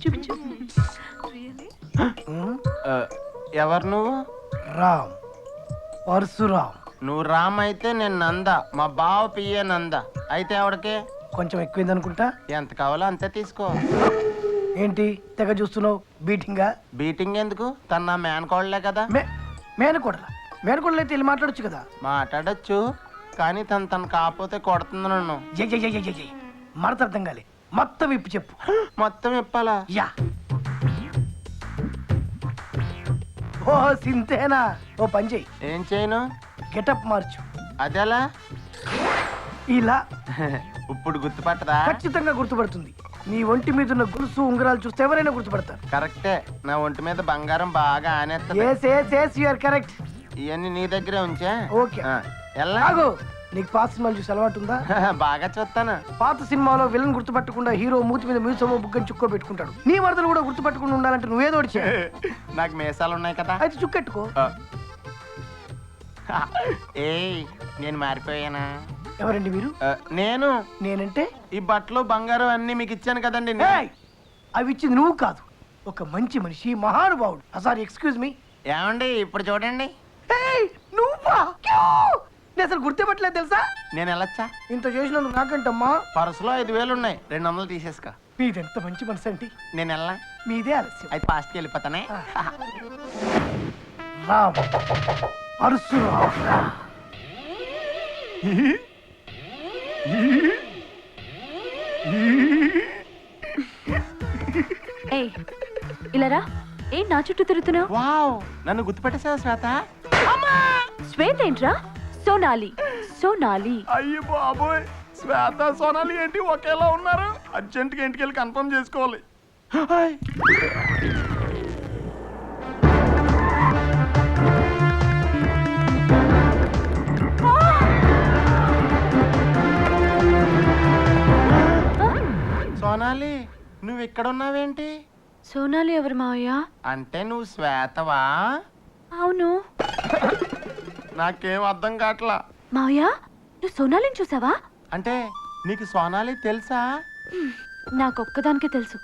చూపించు. ఎవరు నువ్వు? రామ్, పరశురామ్. నువ్వు రామ్ అయితే నేను నంద, మా బావ పియ్యే నంద. అయితే ఎవడికి? కొంచెం ఎక్కువైంది అనుకుంటా. ఎంత కావాలో అంతే తీసుకో. ఏంటి తెగ చూస్తున్నావు? బీటింగా? బీటింగ్ ఎందుకు? తన నా మేనకోడలే కదా. మేనకోడలా? మేనకోడలు అయితే వెళ్ళి మాట్లాడొచ్చు కదా. మాట్లాడచ్చు, కానీ తను కాకపోతే కొడుతుంది నన్ను. మడత అర్థం కాలే, మొత్తం ఇప్పు చెప్పు. మొత్తం ఇప్పాలా? యా. ఓ సింతేనా? ఓ పని చెయ్యి. ఏం చేయను? గెటప్ మార్చు. అదేలా? ఇలా. ఇప్పుడు గుర్తుపట్టదా? ఖచ్చితంగా గుర్తుపడుతుంది. నీ ఒంటి మీద ఉన్న గురుసు ఉంగరాలు చూస్తే ఎవరైనా గుర్తుపడతారు. కరెక్టే, నా ఒంటి మీద బంగారం బాగా ఆనేస్తా. కరెక్ట్. ఇవన్నీ నీ దగ్గరే ఉంచా. ఓకే. ఎలాగో నీకు పాత సినిమాలు చూసి అలవాటు ఉందా? బాగా చూస్తాను. పాత సినిమాలో విలన్ గుర్తుపట్టకుండా హీరో మూతి మీద మీసమో బుగ్గని చుక్కో పెట్టుకుంటాడు. నీ వరదలు కూడా గుర్తుపట్టకుండా ఉండాలంటే నువ్వేదో వచ్చా. నాకు మీసాలు ఉన్నాయి కదా. అయితే చుక్కెట్టుకో. ఏ నేను మారిపోయానా? ఎవరండి మీరు? నేనంటే ఈ బట్టలు బంగారం అన్ని మీకు ఇచ్చాను కదండి. అవి ఇచ్చింది నువ్వు కాదు, ఒక మంచి మనిషి, మహానుభావుడు. Sorry, excuse me. ఏమండి ఇప్పుడు చూడండి. నువ్వా? నేను అసలు గుర్తుపట్టలేదు తెలుసా. నేను వెళ్ళొచ్చా? ఇంత చేసినందుకు నాకంటమ్మా. పర్సులో 5,000 ఉన్నాయి, 200 తీసేసుకో. మీదెంత మంచి మనసు అండి. నేను వెళ్ళా? మీదే ఆలస్యం. అయితే ఫాస్ట్కి వెళ్ళిపోతానే. రామ్, పరశురామ్. ఇలారా. ఏ నా చుట్టూ తిరుగుతున్నావు? వావ్, నన్ను గుర్తుపెట్టేసావా శ్వేత? శ్వేత ఏంట్రా? సోనాలి. సోనాలి. అయ్యి బాబోయ్, శ్వేత సోనాలి ఏంటి ఒకేలా ఉన్నారు? అర్జెంట్గా ఇంటికి వెళ్ళి కన్ఫర్మ్ చేసుకోవాలి. సోనాలి, నువ్వు ఇక్కడ ఉన్నావేంటి? సోనాలి ఎవరు మావయ్య? అంటే నువ్వు శ్వేతవా? అవును. నాకేం అర్థం కావట్లా. మావయ్య, నువ్వు సోనాలిని చూసావా? అంటే నీకు సోనాలి తెలుసా? నాకొక్కదానికే తెలుసు,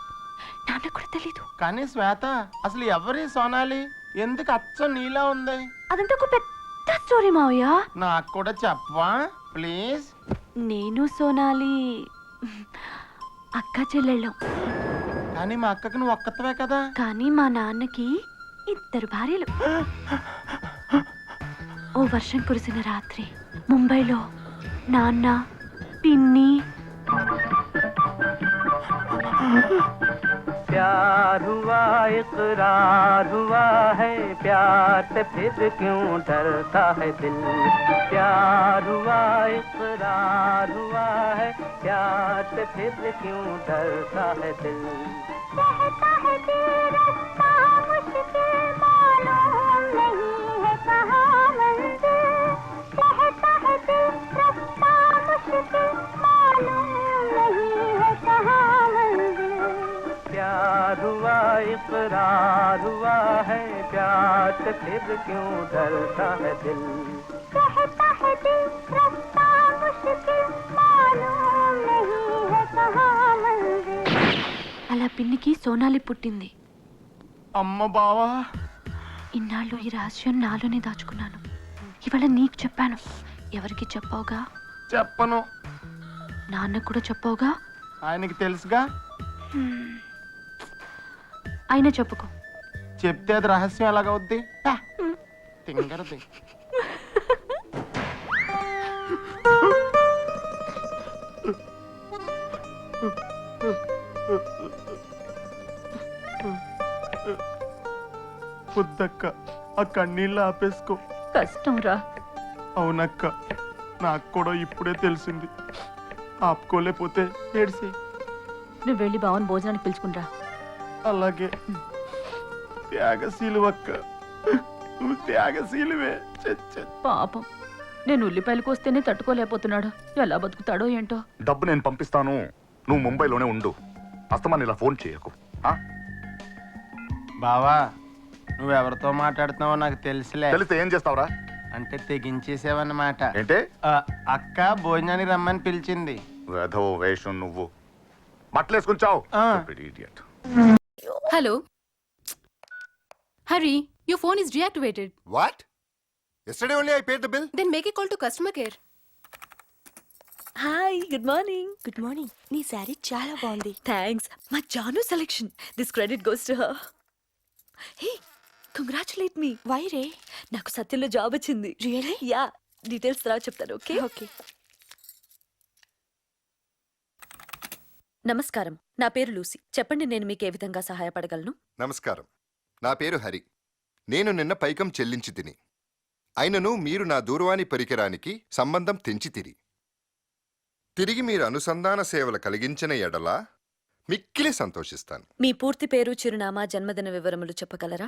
నాన్న కూడా తెలీదు. కానీ శ్వేత, అసలు ఎవరి సోనాలి? ఎందుకు అచ్చం నీలా ఉంది? అదంతా ఒక పెద్ద స్టోరీ మావయ్య. నాకు కూడా చెప్పవా ప్లీజ్? నేను సోనాలి అక్క చెల్లెళ్ళం. కానీ మా అక్కకి నువ్వు ఒక్కతవే కదా. కానీ మా నాన్నకి 2 భార్యలు. ఓ వర్షం కురిసిన రాత్రి ముంబైలో నాన్న, పిన్ని. प्यार हुआ इकरार हुआ है, प्यार से फिर क्यों डरता है दिल। प्यार हुआ इकरार हुआ है, प्यार से फिर क्यों डरता है दिल। कहता है दिल रास्ता मुश्किल मालूम नहीं है कहाँ मंजिल। कहता है दिल रास्ता मुश्किल मालूम नहीं है कहाँ मंजिल। प्यार हुआ इकरार हुआ है, प्यार से फिर क्यों डरता है दिल। कहता है दिल रास्ता मुश्किल मालूम नहीं है कहाँ मंजिल। అలా పిన్నికి సోనాలి పుట్టింది. అమ్మ బావా, ఇన్నాళ్ళు ఈ రహస్యం నాలోనే దాచుకున్నాను. ఇవాళ నీకు చెప్పాను. ఎవరికి చెప్పావుగా? చెప్పను. నాన్న కూడా చెప్పావుగా? ఆయనకి తెలుసుగా. అయినా చెప్పుకో. చెప్తే అది రహస్యం ఎలాగవుద్ది? తింగరది. వద్దక్క, ఆ కన్నీళ్ళు ఆపేసుకో. కష్టం రా. అవునక్క, నాకు కూడా ఇప్పుడే తెలిసింది. ఆపుకోలేకపోతే ఏడ్సి. నువ్వు వెళ్ళి బావని భోజనానికి పిలుచుకుంటా. అలాగే. త్యాగశీలు అక్క, నువ్వు త్యాగశీలువే. పాపం, నేను ఉల్లిపాయలు కోస్తేనే తట్టుకోలేకపోతున్నాడు. ఎలా బతుకుతాడో ఏంటో. డబ్బు నేను పంపిస్తాను, నువ్వు ముంబైలోనే ఉండు. అస్తమాన్ ఇలా ఫోన్ చేయకు. బావా, నువ్వెవరితో మాట్లాడుతున్నావో నాకు తెలుసులే. తెలిస్తే ఏం చేస్తావురా? అంటే తెగించేసావన్నమాట. ఏంటే? అక్క భోజనానికి రమ్మని పిలిచింది. వేధవ వేషం నువ్వు. బట్టలు వేసుకుని చావు ఆ. idiot. Hello. Hurry, your phone is deactivated. What? Yesterday only I paid the bill. Then make a call to customer care. Hi good morning good morning నీ శారీ చాలా బాగుంది థ్యాంక్స్ మా Janu selection this credit goes to her hey congratulate me why రే నాకు సత్యంలో job వచ్చింది really yeah details తర్వాత చెప్తాను ఓకే ఓకే నమస్కారం నా పేరు లూసీ చెప్పండి నేను మీకు ఏ విధంగా సహాయపడగలను నమస్కారం, నా పేరు హరి. నేను నిన్న పైకం చెల్లించి తిని అయినను మీరు నా దూరవాణి పరికరానికి సంబంధం తెంచి తిరిగి మీరు అనుసంధాన సేవలు కలిగించిన ఎడల మిక్కిలి సంతోషిస్తాను. మీ పూర్తి పేరు చిరునామా జన్మదిన వివరములు చెప్పగలరా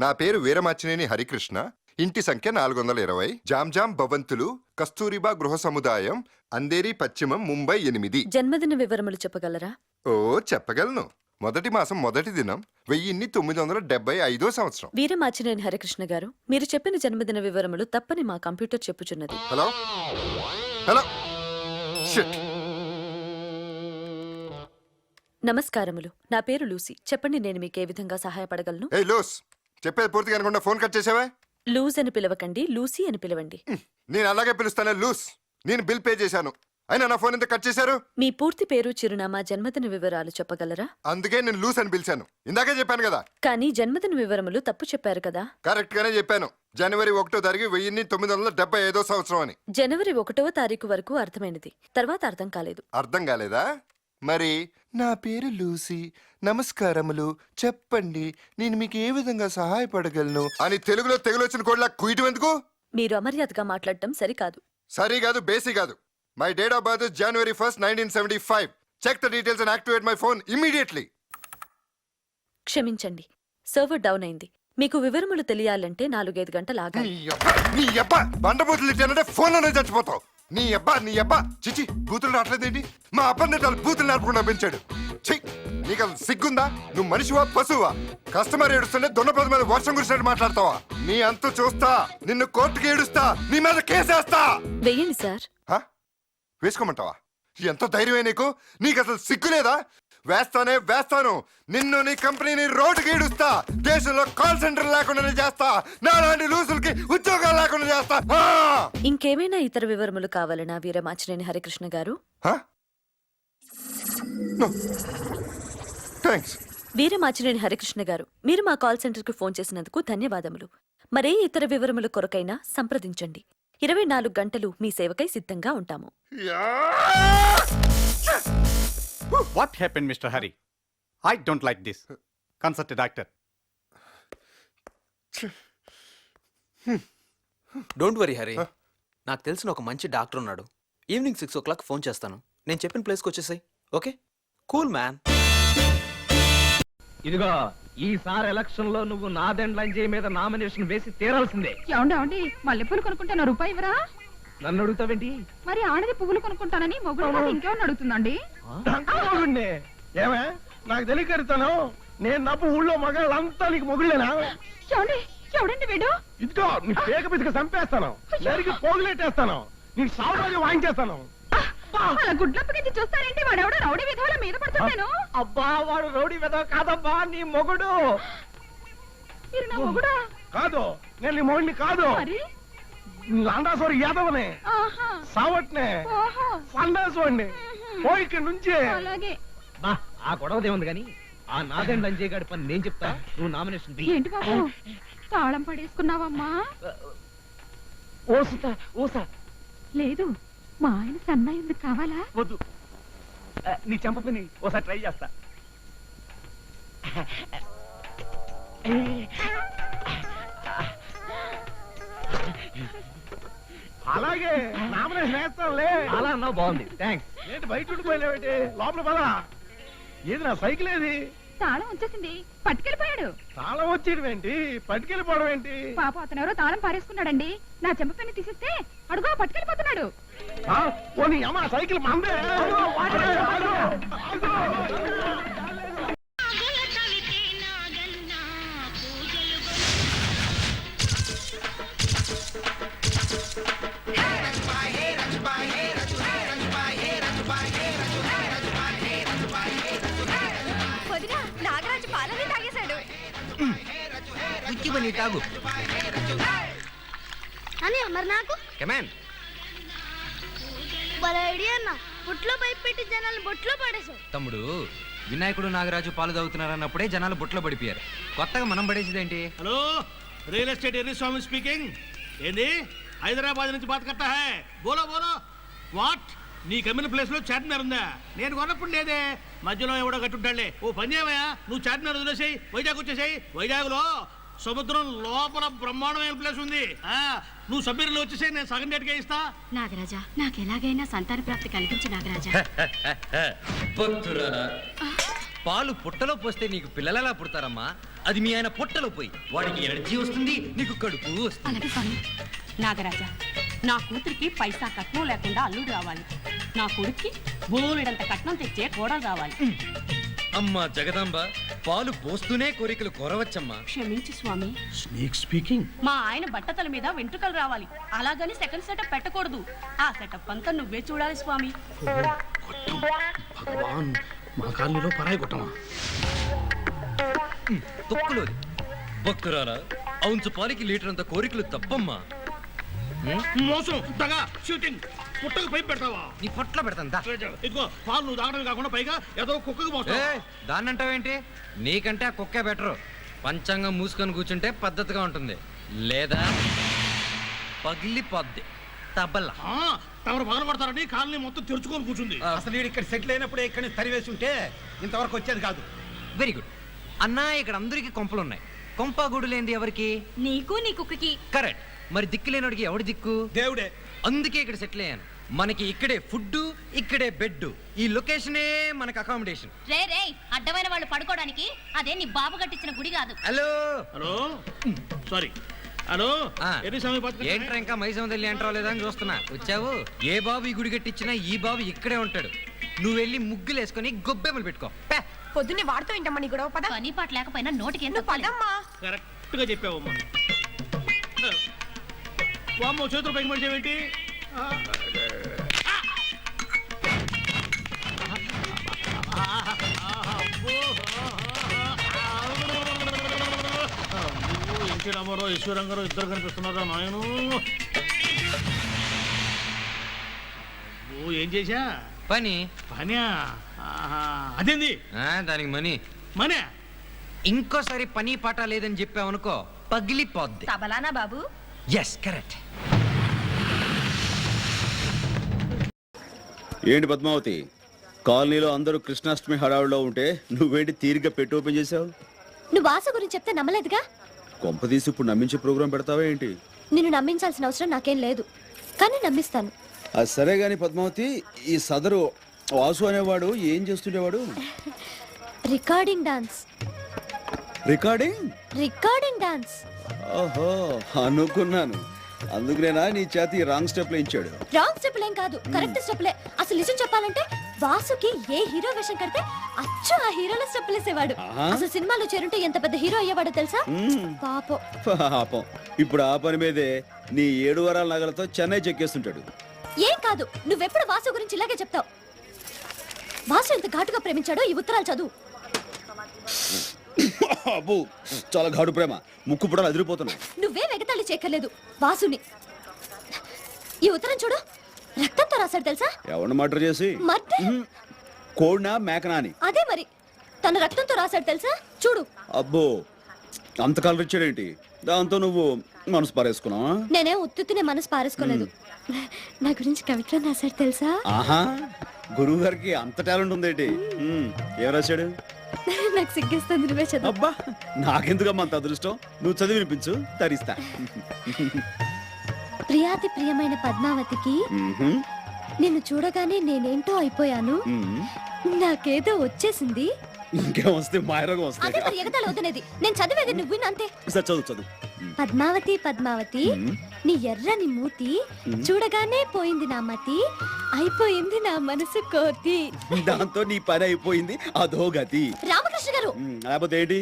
నా పేరు వీరమాచినేని హరికృష్ణ. ఇంటి సంఖ్య 420, జామ్ భవంతులు, కస్తూరిబా గృహ సముదాయం, అంధేరి పశ్చిమం, ముంబై 8. జన్మదిన వివరములు చెప్పగలరా ఓ చెప్పగలను. మొదటి మాసం మొదటి దినం 1975 సంవత్సరం. వీరమాచినేని హరికృష్ణ గారు మీరు చెప్పిన జన్మదిన వివరములు తప్పని మా కంప్యూటర్ చెప్పుచున్నది హలో హలో షిట్. నమస్కారములు నా పేరు లూసీ చెప్పండి నేను మీకు ఏ విధంగా సహాయపడగలను ఏ లూస్, చెప్పేది పూర్తిగా అనుకుంటా ఫోన్ కట్ చేసావే. లూజ్ అని పిలవకండి లూసీ అని పిలవండి నేను అలాగే పిలుస్తానే లూస్. నేను బిల్ పే చేశాను, అయినా నా ఫోన్ ఎంత కట్ చేశారు? మీ పూర్తి పేరు చిరునామా జన్మదిన వివరాలు చెప్పగలరా అందుకే నేను లూస్ అని పిలిచాను. ఇందాకే చెప్పాను కదా. కానీ జన్మదిన వివరములు తప్పు చెప్పారు కదా కరెక్ట్ గానే చెప్పాను. జనవరి 1వ తారీఖు 1975 సంవత్సరం అని. జనవరి 1వ తారీఖు వరకు అర్థమైనది తర్వాత అర్థం కాలేదు అర్థం కాలేదా? మరి నా పేరు లూసీ, నమస్కారములు, చెప్పండి నేను మీకు ఏ విధంగా సహాయపడగలను అని తెలుగులో తెగులొచ్చిన కోడ్లా కుయిటు ఎందుకు? మీరు అమర్యాదగా మాట్లాడటం సరికాదు సరి కాదు, బేసి కాదు. My date of birth January 1st, 1975. Check the details and activate my phone immediately. క్షమించండి సర్వర్ డౌన్ అయింది మీకు వివరములు తెలియాలంటే 4-5 గంటలు ఆగాలి నీ అబ్బా బండబూతులు ఇచ్చానంటే ఫోన్లోనే చచ్చిపోతావు. నీ అబ్బా చిచి బూతులు రావట్లేదేంటి? మా అబ్బన్నట్టు బూతులు నడపకుండా పెంచాడు. ఛీ, నీకు అసలు సిగ్గుందా? నువ్వు మనిషివా పశువా? కస్టమర్ ఏడుస్తుంటే దొన్నపద మీద వర్షం కురిసినట్టు మాట్లాడతావా? నీ అంతు చూస్తా, నిన్ను కోర్టుకి ఏడుస్తా, నీ మీద కేసేస్తా. వెయ్యండి సార్ హ? వేసుకోమంటావా? ఎంత ధైర్యమే నీకు? నీకు అసలు సిగ్గులేదా? వేస్తాను. నిన్ను నీ కంపెనీని రోడ్డుకి ఈడుస్తా. దేశంలో కాల్ సెంటర్ లేకుండా చేస్తా. నాలాంటి లూసులకి ఉద్యోగాలు లేకుండా చేస్తా. ఇంకేమైనా ఇతర వివరములు కావాలనా వీరమాచినేని హరికృష్ణ గారు థ్యాంక్స్. వీరమాచినేని హరికృష్ణ గారు మీరు మా కాల్ సెంటర్కి ఫోన్ చేసినందుకు ధన్యవాదములు. మరే ఇతర వివరముల కొరకైనా సంప్రదించండి. 24 గంటలు మీ సేవకై సిద్ధంగా ఉంటాము. What happened, Mr. Hari? I don't like this. Consult a doctor. Don't worry Hari, నాకు తెలిసిన ఒక మంచి డాక్టర్ ఉన్నాడు. ఈవినింగ్ 6 o'clock ఫోన్ చేస్తాను. నేను చెప్పిన ప్లేస్కి వచ్చేసాయి. Okay cool man. ఇదిగో ఈసారి ఎలక్షన్ లో నువ్వు నాదెండ్లంజీ మీద నామినేషన్ వేసి తీరాల్సిందే. ఏమండి మల్లెపూలు కొనుక్కుంటాను రూపాయి ఇవ్వరా? నన్ను అడుగుతావేంటి? మరి ఆడది పువ్వులు కొనుక్కుంటానని మొగుడు ఇంకేమన్నా అడుగుతుందండి? ఏమే నాకు తెలియకరుతాను. నేను నవ్వు ఊళ్ళో మగాళ్ళంతా నీకు మొగుళ్ళేనా? ఎవడండి వీడు? ఇదిగో నీ పేక పిసిక చంపేస్తాను, నరికి పోగులెట్టేస్తాను, నీ సామ్రాజ్యం వాయించేస్తాను. అలా గుడ్లప్పగించి చూస్తారేంటి? వాడెవడో రౌడీ విధవల మీద పడుతున్నాను. అబ్బా వాడు రౌడీ వెదవ కాదబ్బా, నీ మొగుడు. మీరు నా మొగుడా? కాదు, నేను నీ మొగుడిని కాదు. మరి లాండాసోరి యాదవనే, ఆహా సావట్నే, ఓహో సండాసోడిని. పో ఇక్కడి నుంచి. అలాగే. బా ఆ గొడవదే ఉంది కానీ ఆ నాదెండ్లంజీ గారి పని నేను చెప్తా. నువ్వు నామినేషన్ ది. ఏంటి బాబు తాళం పడేసుకున్నావమ్మా? ఓసా లేదు మా ఆయన సన్నాయి ఉంది కావాలా? వద్దు, నీ చెంప పని ఓసారి ట్రై చేస్తా. అలాగే నామినేషన్ వేస్తానులే. అలా అన్నావు, బాగుంది, థ్యాంక్స్. ఏంటి బయట ఉండిపోయినావేంటి? లోపల పదా. ఏది నా సైకిల్ ఏది? తాళం వచ్చేసింది, పట్టుకెళ్ళిపోయాడు. తాళం వచ్చేయడం ఏంటి, పట్టుకెళ్ళిపోవడం ఏంటి? పాప అతను ఎవరో తాళం పారేసుకున్నాడండి. నా చెంప పని తీసిస్తే అడుగు పట్టుకెళ్ళిపోతున్నాడు. పోనీ అమ్మ సైకిల్ మందే. మంచి పని తాగు. అని మరి నాకు కమాన్. ఐడియా అన్న బుట్లో పైప్ పెట్టి జనాలు బొట్లో పడేసావు. తమ్ముడు, వినాయకుడు నాగరాజు పాలు తాగుతున్నారు అన్నప్పుడే జనాలు బుట్లో పడిపోయారు. కొత్తగా మనం పడేసేదేంటి? హలో, రియల్ ఎస్టేట్ ఎర్రీ స్వామి స్పీకింగ్. ఏంది హైదరాబాద్ నుంచి బాత్ కట్టా హై? బోలో బోలో. వాట్? నీ కమ్మిన ప్లేస్ లో చార్మినార్ ఉందా? నేను కొన్నప్పుడు లేదే, మధ్యలో ఎవడో కట్టుంటాడులే. ఓ పని చేయవయ్యా, నువ్వు చార్మినార్ వదిలేసాయి, వైజాగ్ వచ్చేసాయి. వైజాగ్ లో సముద్రం లోపల బ్రహ్మాండమైన ప్లేస్ ఉంది. నువ్వు సభ్యులు వచ్చేసాయి, నేను సగం డేట్గా ఇస్తా. నాగరాజా, నాకు ఎలాగైనా సంతాన ప్రాప్తి కల్పించు నాగరాజా. పాలు పుట్టలో పోస్తే నీకు పిల్లలలా పుడతారమ్మా. అది మీ ఆయన పుట్టలో పోయి వాడికి ఎనర్జీ వస్తుంది, నీకు కడుపు వస్తుంది. అలాగే స్వామి. నాగరాజా, నా కూతురికి పైసా కట్నం లేకుండా అల్లుడు రావాలి. నా కొడుక్కి బోలెడంత కట్నం తెచ్చే కోడలు రావాలి. అమ్మా జగదాంబ, పాలు పోస్తూనే కోరికలు కోరవచ్చమ్మా. క్షమించు స్వామి. Snake speaking. మా ఆయన బట్టతల మీద వెంట్రుకలు రావాలి. అలాగని సెకండ్ సెటప్ పెట్టకూడదు. ఆ సెటప్ అంతా నువ్వే చూడాలి స్వామి. భగవాన్, మా కాలనీలో పరాయి కొట్టమా? తొక్కులోది భక్తురాలా, అవును పాలికి లీటర్ అంత కోరికలు తప్పమ్మా. మోసం, దగా, షూటింగ్. పుట్టకు పైపు పెడతావా? నీ పొట్లో పెడతాను దా. ఇదిగో పాలు నువ్వు తాగడమే కాకుండా పైగా ఏదో కుక్కకు మోస్తావా? దాన్ని అంటావేంటి? నీకంటే ఆ కుక్కే బెటరు. పంచాంగం మూసుకొని కూర్చుంటే పద్ధతిగా ఉంటుంది, లేదా పగిలిపోద్ది తబల్లా. తమరు పగల పడతారని కాలనీ మొత్తం తెరుచుకొని కూర్చుంది. అసలు వీడు ఇక్కడ సెటిల్ అయినప్పుడే ఇక్కడి నుంచి తరివేసి ఉంటే ఇంతవరకు వచ్చేది కాదు. వెరీ గుడ్ అన్నా. ఇక్కడ అందరికి కొంపలు ఉన్నాయి. కొంప గుడి లేనిది ఎవరికి? నీకు నీ కుక్కకి. కరెక్ట్. మరి దిక్కు లేనోడికి ఎవడి దిక్కు? దేవుడే. అందుకే ఇక్కడ సెటిల్ అయ్యాను. మనకి ఇక్కడే ఫుడ్, ఇక్కడే బెడ్, ఈ లొకేషనే మనకు అకామిడేషన్. రే రే, అడ్డమైన వాళ్ళు పడుకోవడానికి అదే నీ బాబు కట్టించిన గుడి కాదు. Hello hello, sorry. హలో, ఏంట్రా ఇంకా మైసమదల్లి అంటారో లేదా అని చూస్తున్నా. వచ్చావు? ఏ బాబు ఈ గుడి కట్టించినా ఈ బాబు ఇక్కడే ఉంటాడు. నువ్వు వెళ్ళి ముగ్గులు వేసుకొని గొబ్బెమ్మలు పెట్టుకో. పొద్దున్నే వాడుతూ ఏంటమ్మా నీ గొడవ? పద. పని పాట లేకపోయినా నోటికి ఎంత పదమ్మా. కరెక్ట్ గా చెప్పావమ్మా. వామ్మో, చేతులు పైకి మడిచేవేంటి? ఎన్టీ రామారావు, ఈశ్వరంగారావు ఇద్దరు కనిపిస్తున్నారా నాయను? ఏం చేశా? పని. పనా? అదేంది? దానికి మనీ. మనే? ఇంకోసారి పని పాట లేదని చెప్పావనుకో పగిలిపోద్ది. తబలానా బాబు? Yes, correct. ఏంటి పద్మావతి, కాలనీలో అందరూ కృష్ణాష్టమి హడావుడిలో ఉంటే నువ్వేంటి తీరిగ్గా పెట్టి ఓపెన్ చేసావు? నువ్వు ఆశ గురించి చెప్తే నమ్మలేదుగా. కొంపదీసి ఇప్పుడు నమ్మించే ప్రోగ్రాం పెడతావా ఏంటి? నిన్ను నమ్మించాల్సిన అవసరం నాకేం లేదు, కానీ నమ్మిస్తాను. అది సరే గాని పద్మావతి, ఈ సదరు వాసు అనేవాడు ఏం చేస్తుండేవాడు? Recording dance. Recording dance. ఓహో, అనుకున్నాను. అందుకునేనా నీ చేతి రాంగ్ స్టెప్ ఇచ్చాడు? రాంగ్ స్టెప్ ఏం కాదు, కరెక్ట్ స్టెప్లే. అసలు నిజం చెప్పాలంటే వాసుకి ఏ హీరో వేషం కడితే అచ్చు ఆ హీరోల స్టెప్ వేసేవాడు. అసలు సినిమాలో చేరుంటే ఎంత పెద్ద హీరో అయ్యేవాడో తెలుసా? పాపం. ఇప్పుడు ఆ పని మీదే నీ 7 వారాల నగలతో చెన్నై చెక్కేస్తుంటాడు. ఏం కాదు, నువ్వెప్పుడు వాసు గురించి ఇలాగే చెప్తావు. వాసు ఎంత ఘాటుగా ప్రేమించాడో ఈ ఉత్తరాలు చదువు. అబ్బో, చాలా ఘాటు ప్రేమ. ముక్కు పుడలు అదిరిపోతున్నాయి. నువ్వే వెగతాళి చేయక్కర్లేదు వాసుని. ఈ ఉత్తరం చూడు, రక్తంతో రాశాడు తెలుసా? ఎవరిని మర్డర్ చేసి? కోడినా మేకనా అని. అదే మరి, తన రక్తంతో రాశాడు తెలుసా? చూడు. అబ్బో, అంత కలర్ ఇచ్చాడేంటి? దాంతో నువ్వు మనసు పారేసుకున్నావా? నేనే ఉత్తునే మనసు పారేసుకోలేదు. నా గురించి కవిత్వం రాశాడు తెలుసా? ఆహా, గురువు గారికి అంత టాలెంట్ ఉందేంటి? ఏం రాశాడు? నాకు సిగ్గేస్తుంది, నువ్వే చదువు. అబ్బా, నాకెందుకమ్మా అంత అదృష్టం? నువ్వు చదివి వినిపించు, తరిస్తా. ప్రియాతి ప్రియమైన పద్మావతికి నిన్ను చూడగానే నేనేంటో అయిపోయాను. నాకేదో వచ్చేసింది. ఇంకేం వస్తే మాయరోగం వస్తాయి. అదే మరి ఎగతాళి వద్దనేది. నేను చదివేది నువ్వు అంతే. చదువు. పద్మావతి పద్మావతి, నీ ఎర్రని మూతి చూడగానే పోయింది నా మతి, అయిపోయింది నా మనసు కోతి. దాంతో నీ పని అయిపోయింది, అదో గతి. రామకృష్ణ గారు, లేకపోతే ఏంటి?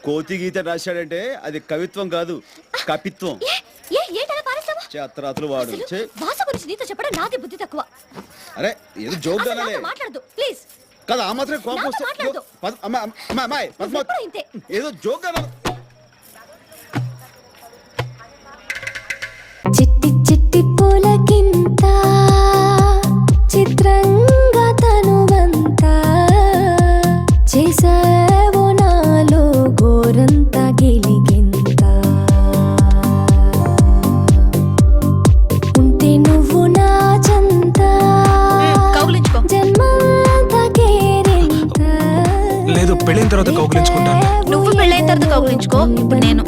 కోతి గీత రాశాడంటే అది కవిత్వం కాదు, కపిత్వం. చేతరాతులు వాడు. వాసు గురించి నీతో చెప్పడం నాది బుద్ధి తక్కువ. అరే, ఏదో జోక్ మాట్లాడదు ప్లీజ్. కదా ఆ మాత్రం కోపం వస్తే ఏదో జోక్ తర్వాత కౌగులించుకుంటాను. నువ్వు పెళ్ళైన తర్వాత కౌగులించుకో. ఇప్పుడు నేను